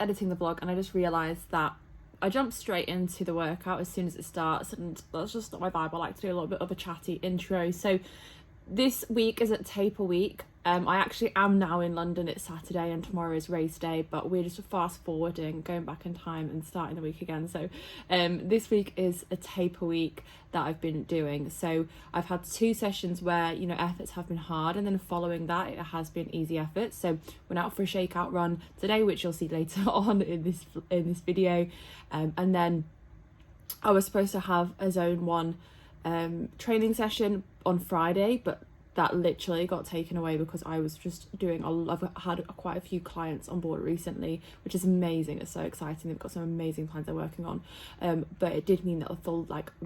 editing the vlog and I just realised that I jumped straight into the workout as soon as it starts, and that's just not my vibe. I like to do a little bit of a chatty intro. So this week is at taper week. I actually am now in London. It's Saturday and tomorrow is race day, but we're just fast forwarding, going back in time and starting the week again. So this week is a taper week that I've been doing. So I've had 2 sessions where, you know, efforts have been hard, and then following that it has been easy efforts. So went out for a shakeout run today, which you'll see later on in this video, and then I was supposed to have a zone 1 training session on Friday, but that literally got taken away because I was just doing I've had quite a few clients on board recently, which is amazing. It's so exciting. They've got some amazing plans they're working on, but it did mean that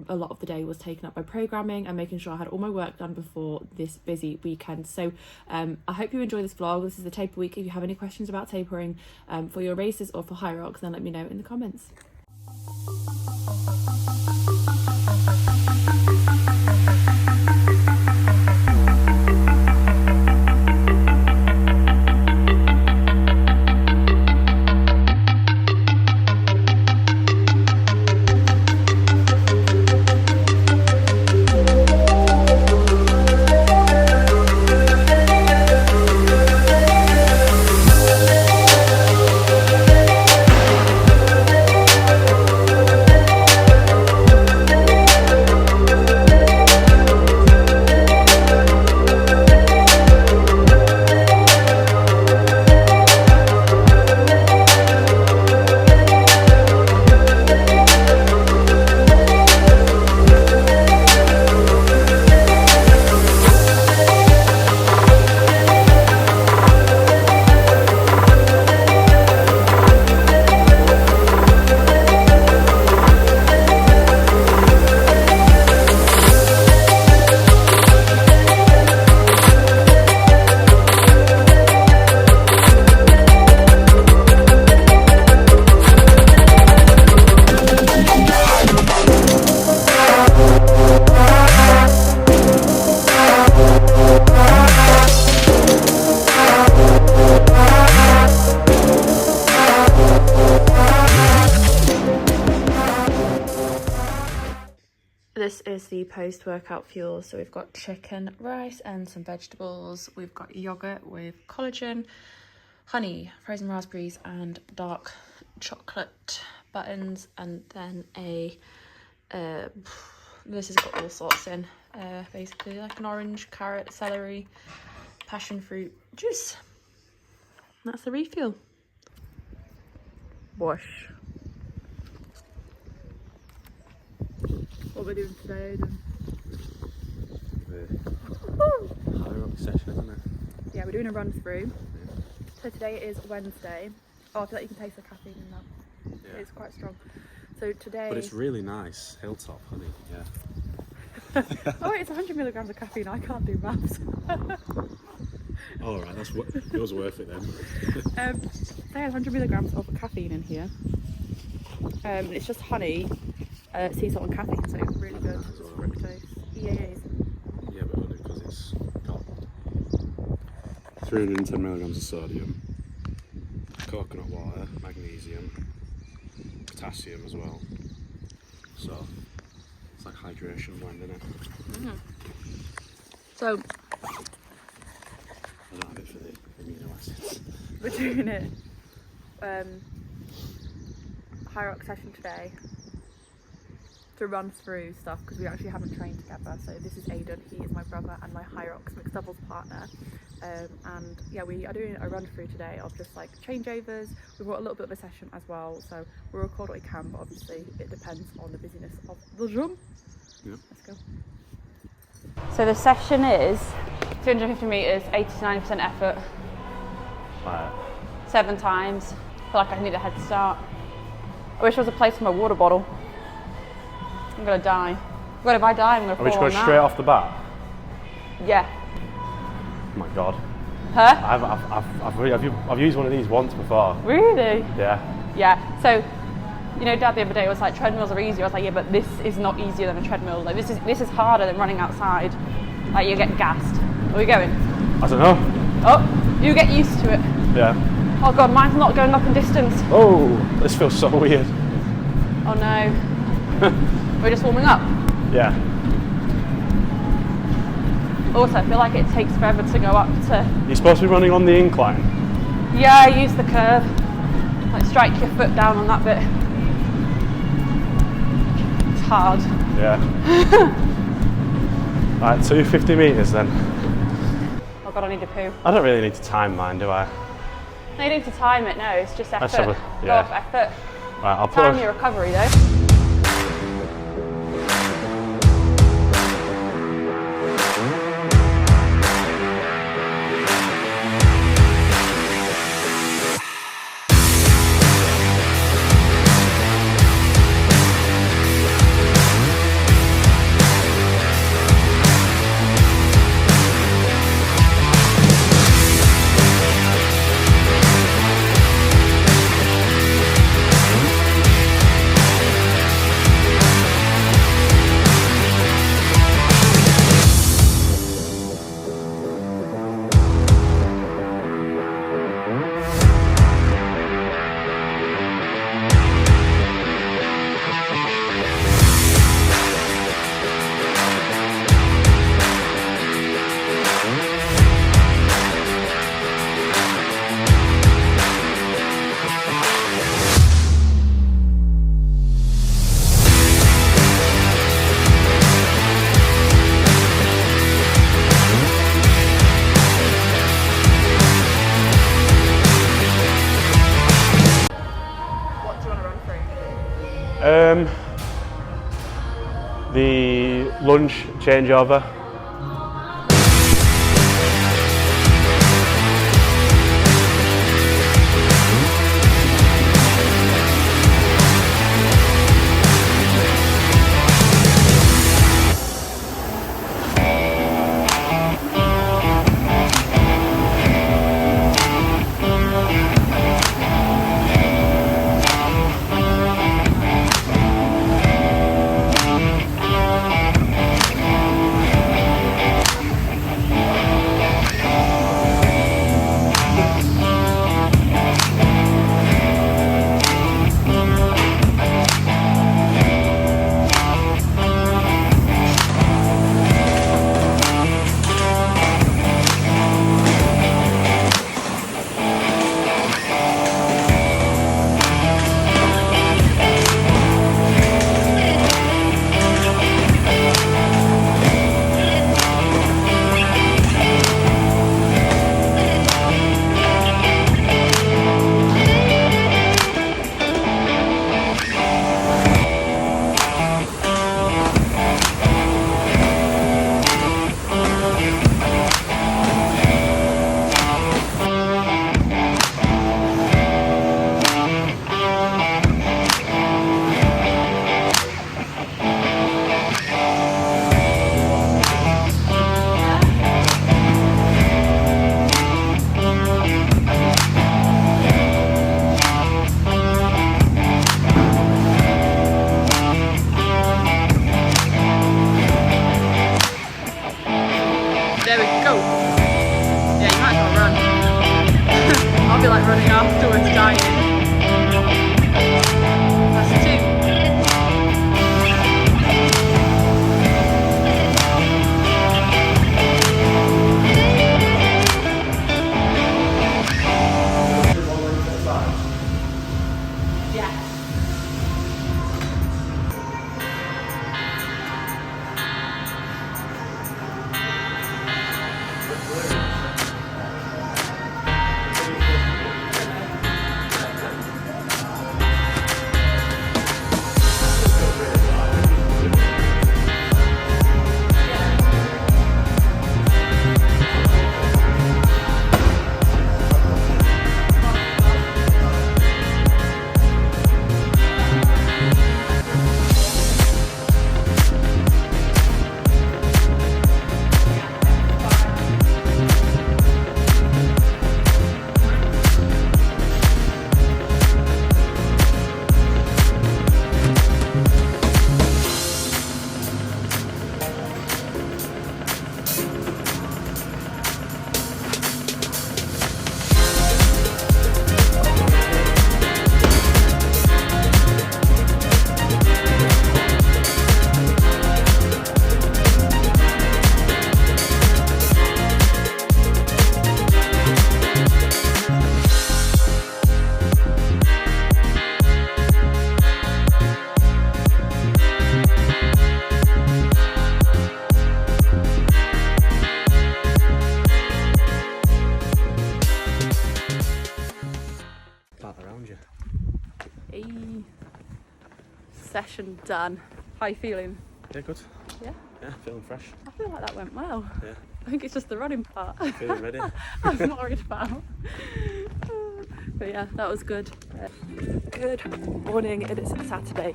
a lot of the day was taken up by programming and making sure I had all my work done before this busy weekend. So I hope you enjoy this vlog. This is the taper week. If you have any questions about tapering for your races or for Hyrox, then let me know in the comments. This is the post-workout fuel. So we've got chicken, rice and some vegetables. We've got yogurt with collagen, honey, frozen raspberries and dark chocolate buttons, and then this has got all sorts in, basically like an orange, carrot, celery, passion fruit juice. That's the refuel. Wash. What we're doing today, then? The Hyrox session, isn't it? Yeah, we're doing a run through. So today is Wednesday. Oh, I feel like you can taste the caffeine in that. Yeah. It's quite strong. So today... But it's really nice. Hilltop honey, yeah. Oh, it's 100 milligrams of caffeine. I can't do maths. All right, it was worth it then. There's 100 milligrams of caffeine in here. It's just honey, sea salt and caffeine, so really good. It's fructose. EAAs. Yeah, but only because it's got 310 milligrams of sodium, coconut water, magnesium, potassium as well. So it's like hydration blend, isn't it? Mm-hmm. So I don't have it for the amino acids. We're doing it. Hyrox session today to run through stuff because we actually haven't trained together. So this is Aidan, he is my brother and my Hyrox mixed doubles partner. And yeah, we are doing a run through today of just like changeovers. We've got a little bit of a session as well, so we'll record what we can, but obviously it depends on the busyness of the gym. Yeah. Let's go. So the session is 250 metres, 80 to 90% effort. Right. 7 times. I feel like I need a head start. I wish there was a place for my water bottle. I'm gonna die. But if I die, I'm gonna fall on that. Are we just going straight off the bat? Yeah. Oh my god. Huh? I've used one of these once before. Really? Yeah. Yeah. So, you know, Dad the other day was like, treadmills are easier. I was like, yeah, but this is not easier than a treadmill. Like this is harder than running outside. Like you get gassed. Where are we going? I don't know. Oh, you get used to it. Yeah. Oh god, mine's not going up in distance. Oh, this feels so weird. Oh no. We're just warming up. Yeah. Also, I feel like it takes forever to go up to... You're supposed to be running on the incline. Yeah, use the curve. Like strike your foot down on that bit. It's hard. Yeah. Right, 250 metres then. Oh god, I need a poo. I don't really need to time mine, do I? No, you need to time it, no, it's just effort. Let's have a- Go yeah. off effort. Right, I'll put Time your recovery though. the lunge changeover. session done. How you feeling? Yeah, good. Yeah? Yeah, feeling fresh. I feel like that went well. Yeah. I think it's just the running part Feeling ready. I'm worried about. But yeah, that was good. Good morning, it is Saturday.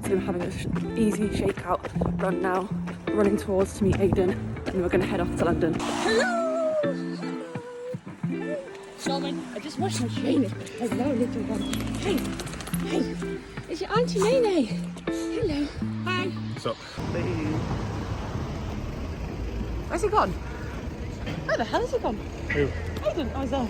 So I'm having an easy shakeout run now, running towards to meet Aidan, and then we're going to head off to London. Hello! Solomon, I just washed my trainers. Hello, little one. Hey, hey, it's your Auntie Nene. Hello. Hi. What's up? Where's he gone? Where the hell has he gone? Who? Aidan, I was there.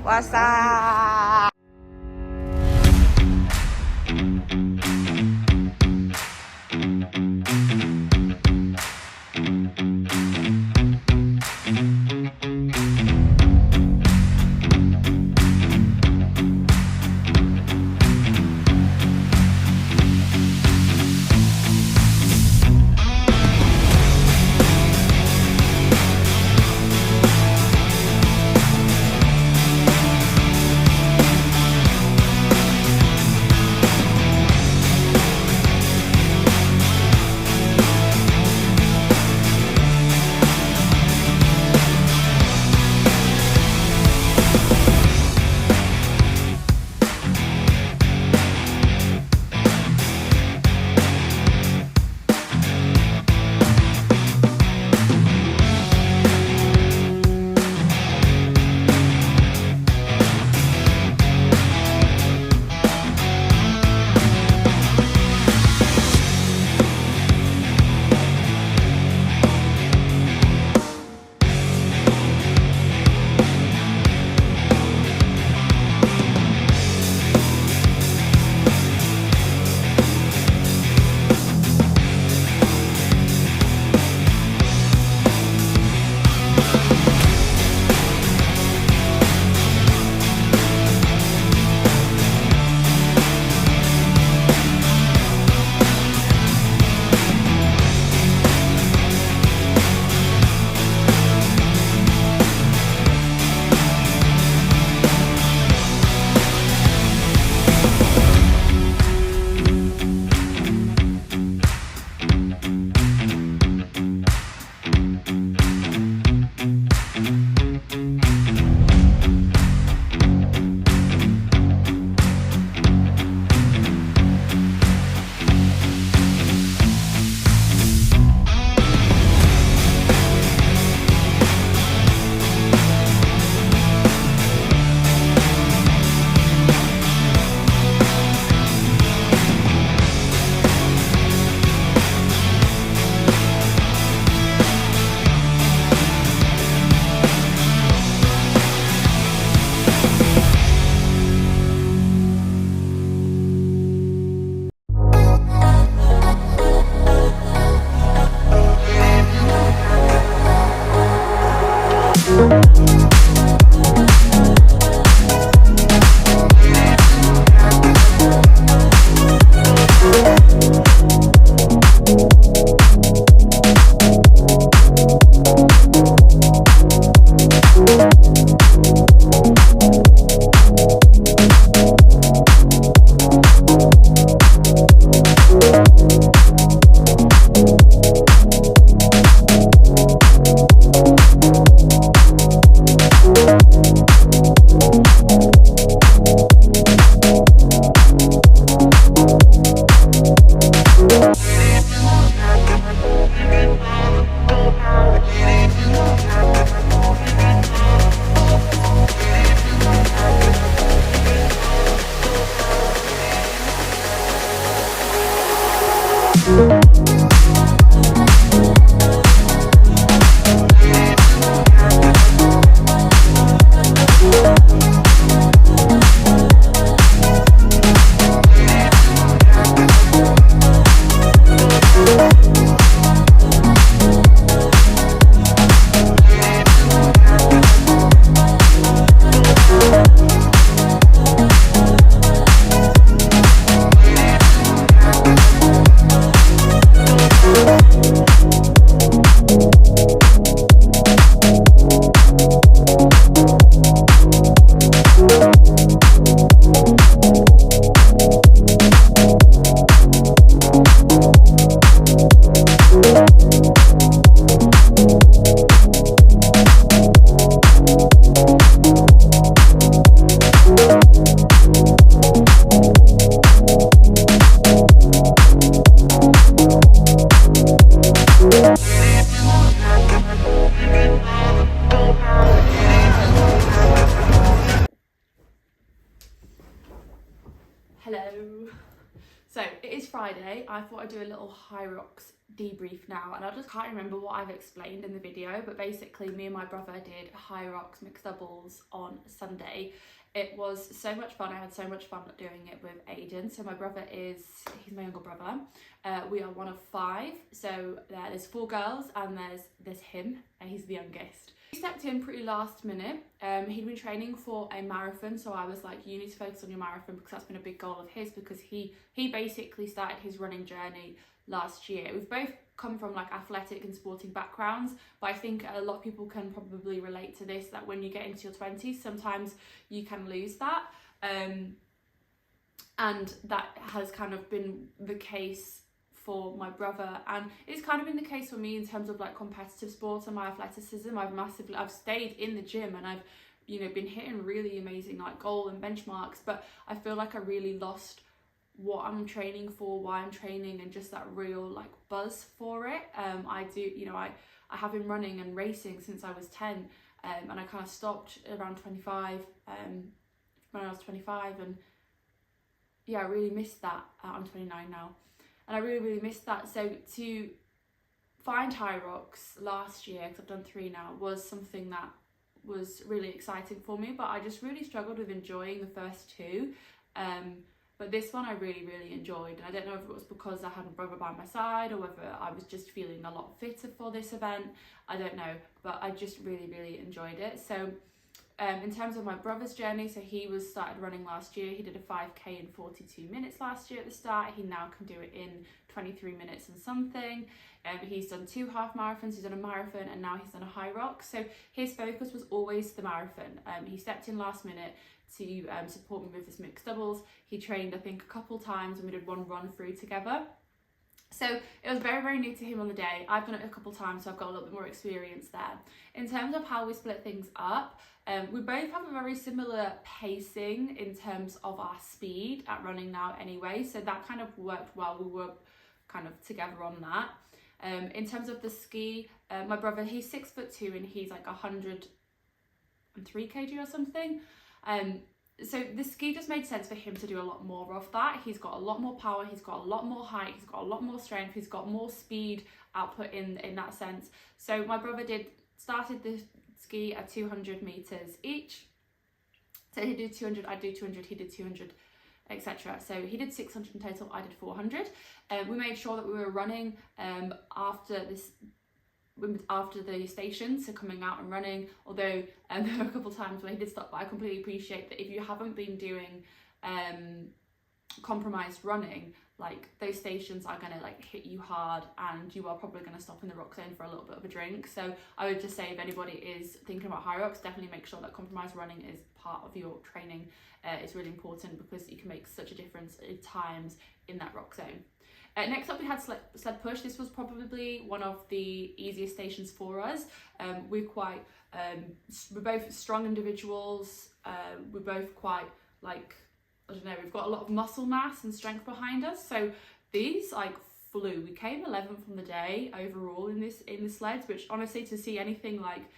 What's up? Hello. So it is Friday. I thought I'd do a little Hyrox debrief now, and I just can't remember what I've explained in the video, but basically me and my brother did Hyrox mixed doubles on Sunday. It was so much fun. I had so much fun doing it with Aiden. So my brother he's my younger brother. We are one of 5. So there's 4 girls and there's him, and he's the youngest. He stepped in pretty last minute. He'd been training for a marathon, so I was like, you need to focus on your marathon, because that's been a big goal of his, because he basically started his running journey last year. We've both come from like athletic and sporting backgrounds, but I think a lot of people can probably relate to this, that when you get into your 20s, sometimes you can lose that, and that has kind of been the case for my brother, and it's kind of been the case for me in terms of like competitive sports and my athleticism. I've stayed in the gym, and I've, you know, been hitting really amazing like goal and benchmarks, but I feel like I really lost what I'm training for, why I'm training, and just that real like buzz for it. I do, you know, I have been running and racing since I was 10, and I kind of stopped around 25, when I was 25, and yeah, I really missed that. I'm 29 now, and I really missed that. So to find Hyrox last year, because I've done 3 now, was something that was really exciting for me, but I just really struggled with enjoying the first 2. But this one I really enjoyed. I don't know if it was because I had my brother by my side, or whether I was just feeling a lot fitter for this event. I don't know, but I just really enjoyed it. So in terms of my brother's journey, so he started running last year. He did a 5k in 42 minutes last year at the start. He now can do it in 23 minutes and something. He's done 2 half marathons, he's done a marathon, and now he's done a Hyrox. So his focus was always the marathon. He stepped in last minute to support me with this mixed doubles. He trained, I think, a couple times, and we did one run through together. So it was very new to him on the day. I've done it a couple times, so I've got a little bit more experience there. In terms of how we split things up, we both have a very similar pacing in terms of our speed at running now anyway, so that kind of worked well. We were kind of together on that. In terms of the ski, my brother, he's 6'2", and he's like 103 kg or something. So the ski just made sense for him to do a lot more of that. He's got a lot more power, he's got a lot more height, he's got a lot more strength, he's got more speed output in that sense. So my brother started the ski at 200 meters each. So he did 200, I did 200, he did 200, etc. So he did 600 in total, I did 400. We made sure that we were running after the station, so coming out and running, although there were a couple of times where he did stop, but I completely appreciate that if you haven't been doing compromised running, like those stations are gonna like hit you hard, and you are probably gonna stop in the rock zone for a little bit of a drink. So I would just say, if anybody is thinking about Hyrox, definitely make sure that compromised running is part of your training. It's really important, because you can make such a difference at times in that rock zone. Next up we had sled push. This was probably one of the easiest stations for us. We're both strong individuals. We're both quite like, I don't know, we've got a lot of muscle mass and strength behind us. So these like flew. We came 11th on the day overall in the sleds, which honestly, to see anything like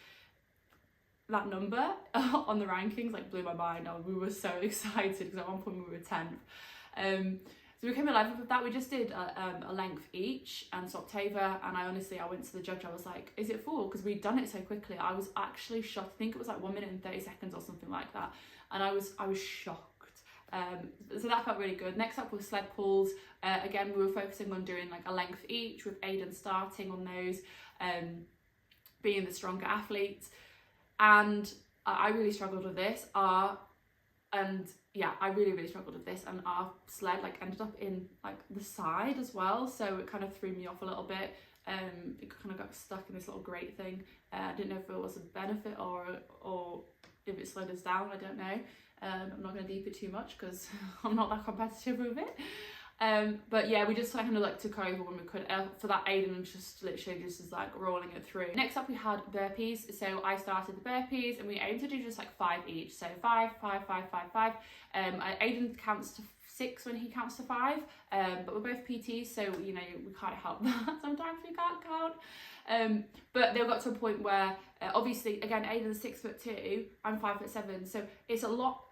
that number on the rankings like blew my mind. We were so excited, because at one point we were 10th. So we came 11th with that. We just did a length each and swapped over, and I went to the judge, I was like, is it full? Because we'd done it so quickly. I was actually shocked. I think it was like 1 minute and 30 seconds or something like that, and I was shocked. So that felt really good. Next up was sled pulls. Again, we were focusing on doing like a length each, with Aiden starting on those, being the stronger athlete, and I really struggled with this. I really struggled with this, and our sled like ended up in like the side as well, so it kind of threw me off a little bit. It kind of got stuck in this little grate thing. I didn't know if it was a benefit or if it slowed us down. I don't know. I'm not going to deep it too much, because I'm not that competitive with it. But yeah, we just kind of like took over when we could. For that, Aiden just literally just was like rolling it through. Next up we had burpees. So I started the burpees, and we aimed to do just like 5 each. So 5, 5, 5, 5, 5. Aiden counts to 6 when he counts to 5. But we're both PTs, so you know, we can't help that. Sometimes we can't count. But they got to a point where obviously, again, Aiden's 6'2", I'm 5'7", so it's a lot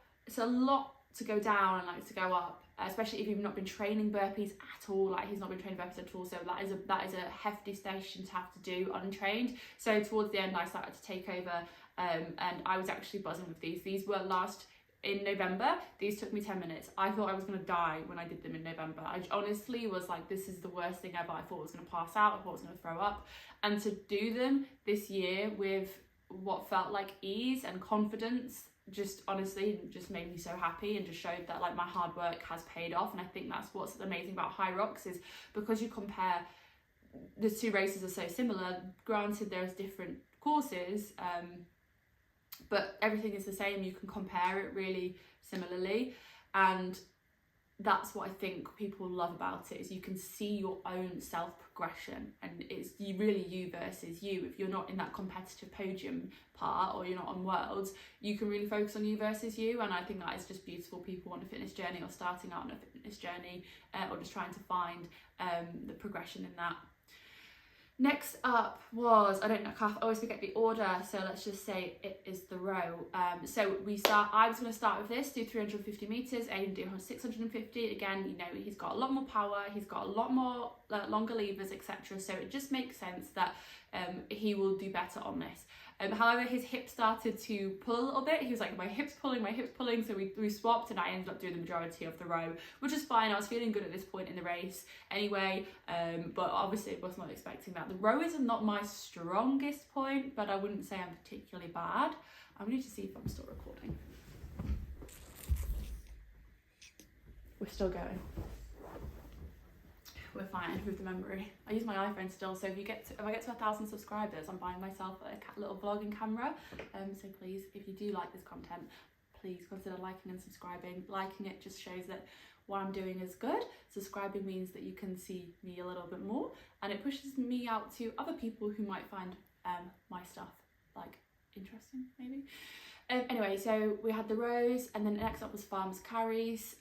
to go down and like to go up, especially if you've not been training burpees at all. Like he's not been training burpees at all, so that is a hefty station to have to do untrained. So towards the end I started to take over, and I was actually buzzing with these. These were last in November. These took me 10 minutes. I thought I was going to die when I did them in November. I honestly was like, this is the worst thing ever. I thought I was going to pass out. I thought I was going to throw up. And to do them this year with what felt like ease and confidence just honestly just made me so happy, and just showed that like my hard work has paid off. And I think that's what's amazing about Hyrox, is because you compare the two races are so similar. Granted, there's different courses, but everything is the same. You can compare it really similarly, and that's what I think people love about it, is you can see your own self progression, and it's really you versus you. If you're not in that competitive podium part, or you're not on worlds, you can really focus on you versus you. And I think that is just beautiful. People on a fitness journey, or starting out on a fitness journey, or just trying to find the progression in that. Next up was, I always forget the order, so let's just say it is the row. So I was going to start with this, do 350 metres, Aiden do 650. Again, you know, he's got a lot more power, he's got a lot more longer levers, etc. So it just makes sense that he will do better on this. However, his hip started to pull a little bit. He was like, my hip's pulling. So we swapped, and I ended up doing the majority of the row, which is fine. I was feeling good at this point in the race anyway, but obviously I was not expecting that. The row is not my strongest point, but I wouldn't say I'm particularly bad. I need to see if I'm still recording. We're still going. We're fine with the memory. I use my iPhone still, so if I get to 1,000 subscribers, I'm buying myself a little vlogging camera. So please, if you do like this content, please consider liking and subscribing. Liking it just shows that what I'm doing is good. Subscribing means that you can see me a little bit more, and it pushes me out to other people who might find my stuff like interesting, maybe. Anyway, so we had the rows, and then next up was farms carries.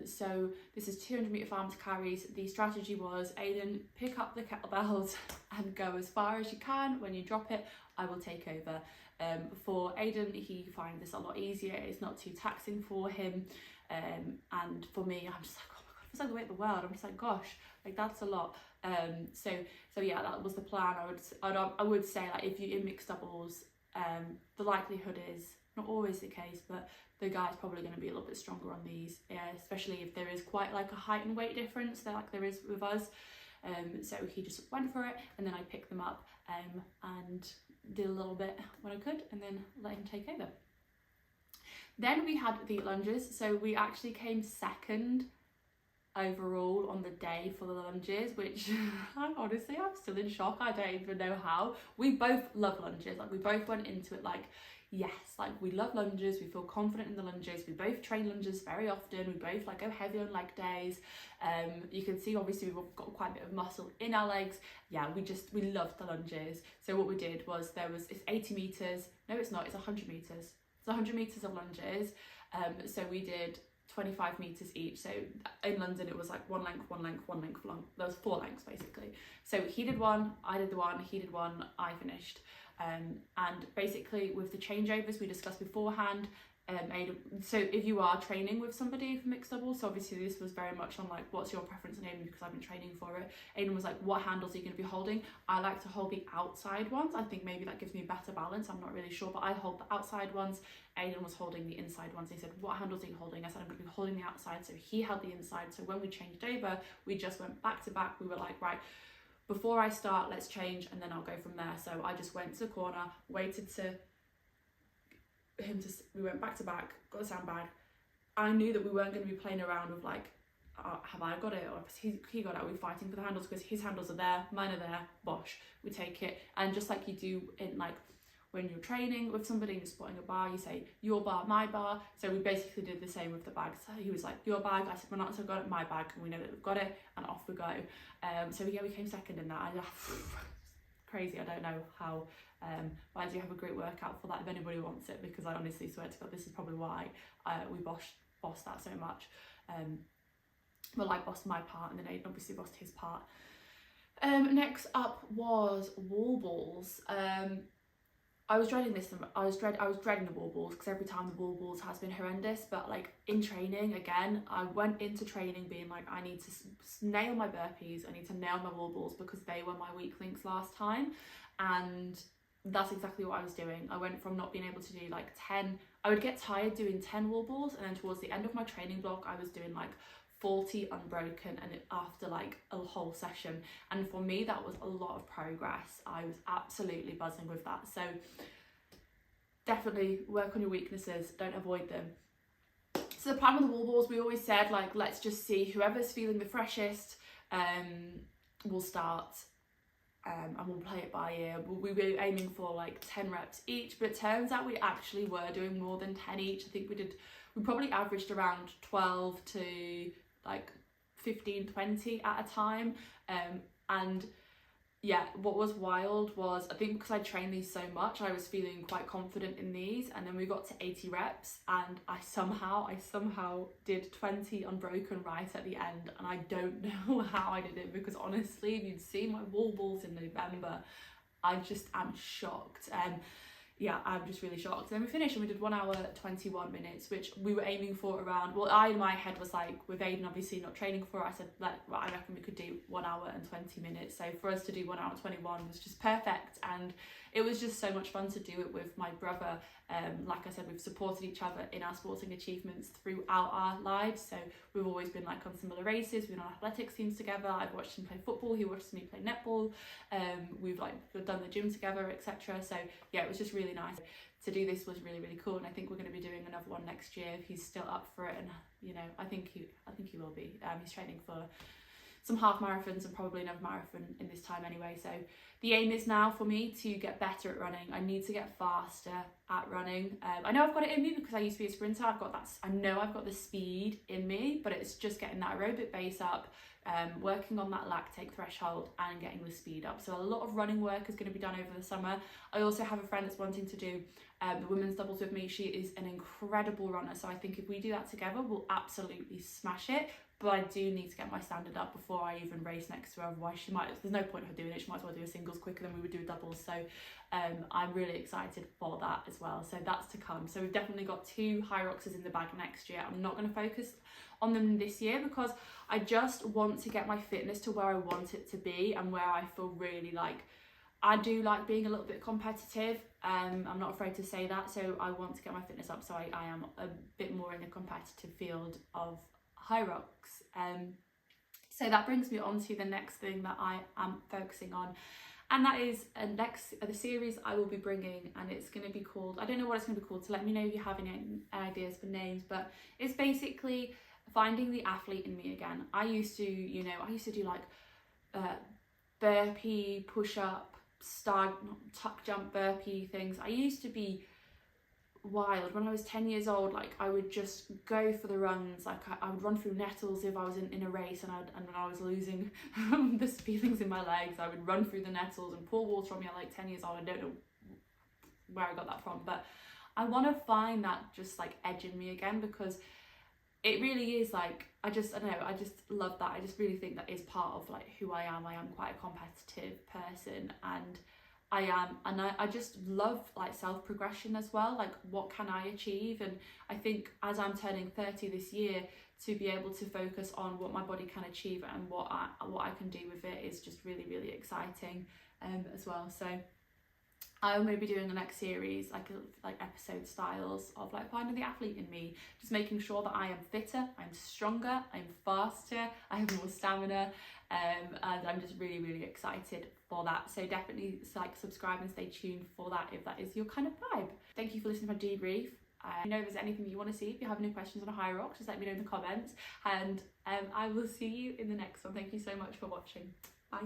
So this is 200 metre farms carries. The strategy was, Aiden, pick up the kettlebells and go as far as you can. When you drop it, I will take over. For Aiden, he finds this a lot easier. It's not too taxing for him. And for me, I'm just like, oh my God, it's like the weight of the world. I'm just like, gosh, like that's a lot. So yeah, that was the plan. I would say, like, if you're in mixed doubles, the likelihood is, not always the case, but the guy's probably going to be a little bit stronger on these, especially if there is quite like a height and weight difference like there is with us. So he just went for it, and then I picked them up and did a little bit when I could, and then let him take over. Then we had the lunges. So we actually came second overall on the day for the lunges, which honestly I'm still in shock. I don't even know how. We both love lunges. Like, we both went into it like, yes, like we love lunges, we feel confident in the lunges, we both train lunges very often, we both like go heavy on leg days. You can see obviously we've got quite a bit of muscle in our legs. Yeah, we loved the lunges. So what we did was, it's 80 metres, no it's not, it's 100 metres. It's 100 metres of lunges. So we did 25 metres each. So in London it was like one length long. There was 4 lengths basically. So he did one, I did the one, he did one, I finished. And basically with the changeovers we discussed beforehand, so if you are training with somebody for mixed doubles, so obviously this was very much on like, what's your preference on Aiden, because I've been training for it. Aiden was like, what handles are you going to be holding? I like to hold the outside ones. I think maybe that gives me better balance, I'm not really sure, but I hold the outside ones. Aiden was holding the inside ones. He said, what handles are you holding? I said, I'm going to be holding the outside, so he held the inside. So when we changed over, we just went back to back. We were like, right, before I start, let's change, and then I'll go from there. So I just went to the corner, waited we went back to back, got the sandbag. I knew that we weren't going to be playing around with like, have I got it, or he got it, are we fighting for the handles, because his handles are there, mine are there, bosh, we take it. And just like you do in like when you're training with somebody and you're spotting a bar, you say your bar, my bar. So we basically did the same with the bag. So he was like, your bag, I said, we're not so got it, my bag, and we know that we've got it, and off we go. So yeah, we came second in that. Crazy, I don't know how, but I do have a great workout for that if anybody wants it, because I honestly swear to God, this is probably why we bossed that so much. Well, I bossed my part, and then Aiden obviously bossed his part. Next up was wall balls. I was dreading this. I was dreading the wall balls because every time the wall balls has been horrendous. But like in training, again, I went into training being like, I need to nail my burpees. I need to nail my wall balls because they were my weak links last time, and that's exactly what I was doing. I went from not being able to do like 10. I would get tired doing 10 wall balls, and then towards the end of my training block, I was doing like 40 unbroken, and after like a whole session. And for me, that was a lot of progress. I was absolutely buzzing with that. So definitely work on your weaknesses, don't avoid them. So the plan with the wall balls, we always said like, let's just see whoever's feeling the freshest will start, and we'll play it by ear. We were aiming for like 10 reps each, but it turns out we actually were doing more than 10 each. I think we probably averaged around 12 to like 15, 20 at a time. And yeah, what was wild was, I think because I trained these so much, I was feeling quite confident in these, and then we got to 80 reps and I somehow did 20 unbroken right at the end, and I don't know how I did it, because honestly, if you'd seen my wall balls in November, I just am shocked. Yeah, I'm just really shocked. Then we finished and we did 1 hour 21 minutes, which we were aiming for around, well, I in my head was like, with Aiden obviously not training for it, I said, like, well, I reckon we could do 1 hour and 20 minutes. So for us to do 1 hour 21 was just perfect, and it was just so much fun to do it with my brother. Like I said, we've supported each other in our sporting achievements throughout our lives. So we've always been like on similar races, we've been on athletics teams together. I've watched him play football, he watched me play netball. We've like done the gym together, etc. So yeah, it was just really nice. To do this was really, really cool, and I think we're going to be doing another one next year if he's still up for it. And you know, I think he will be. He's training for some half marathons and probably another marathon in this time anyway. So the aim is now for me to get better at running. I need to get faster at running. I know I've got it in me because I used to be a sprinter. I know I've got the speed in me, but it's just getting that aerobic base up, working on that lactate threshold and getting the speed up. So a lot of running work is going to be done over the summer. I also have a friend that's wanting to do the women's doubles with me. She is an incredible runner, so I think if we do that together, we'll absolutely smash it. But I do need to get my standard up before I even race next to her, otherwise there's no point in her doing it. She might as well do a singles quicker than we would do a doubles. So I'm really excited for that as well. So that's to come. So we've definitely got 2 Hyroxes in the bag next year. I'm not going to focus on them this year because I just want to get my fitness to where I want it to be, and where I feel really like, I do like being a little bit competitive. I'm not afraid to say that. So I want to get my fitness up so I am a bit more in the competitive field of Hyrox. So that brings me on to the next thing that I am focusing on, and that is the series I will be bringing, and it's going to be called, I don't know what it's going to be called, so let me know if you have any ideas for names, but it's basically finding the athlete in me again. I used to do like burpee, push-up, tuck jump burpee things. I used to be wild when I was 10 years old. Like, I would just go for the runs. Like I would run through nettles if I was in a race, and when I was losing the feelings in my legs, I would run through the nettles and pour water on me at like 10 years old. I don't know where I got that from, but I want to find that just like edge in me again, because it really is like, I just love that. I just really think that is part of like who I am. I am quite a competitive person, and I just love like self-progression as well. Like, what can I achieve? And I think as I'm turning 30 this year, to be able to focus on what my body can achieve and what I can do with it is just really, really exciting as well. So I'm going to be doing the next series like episode styles of like finding the athlete in me, just making sure that I am fitter, I'm stronger, I'm faster, I have more stamina, and I'm just really, really excited for that. So definitely like subscribe and stay tuned for that if that is your kind of vibe. Thank you for listening to my debrief. I know if there's anything you want to see, if you have any questions on Hyrox, just let me know in the comments, and I will see you in the next one. Thank you so much for watching. Bye.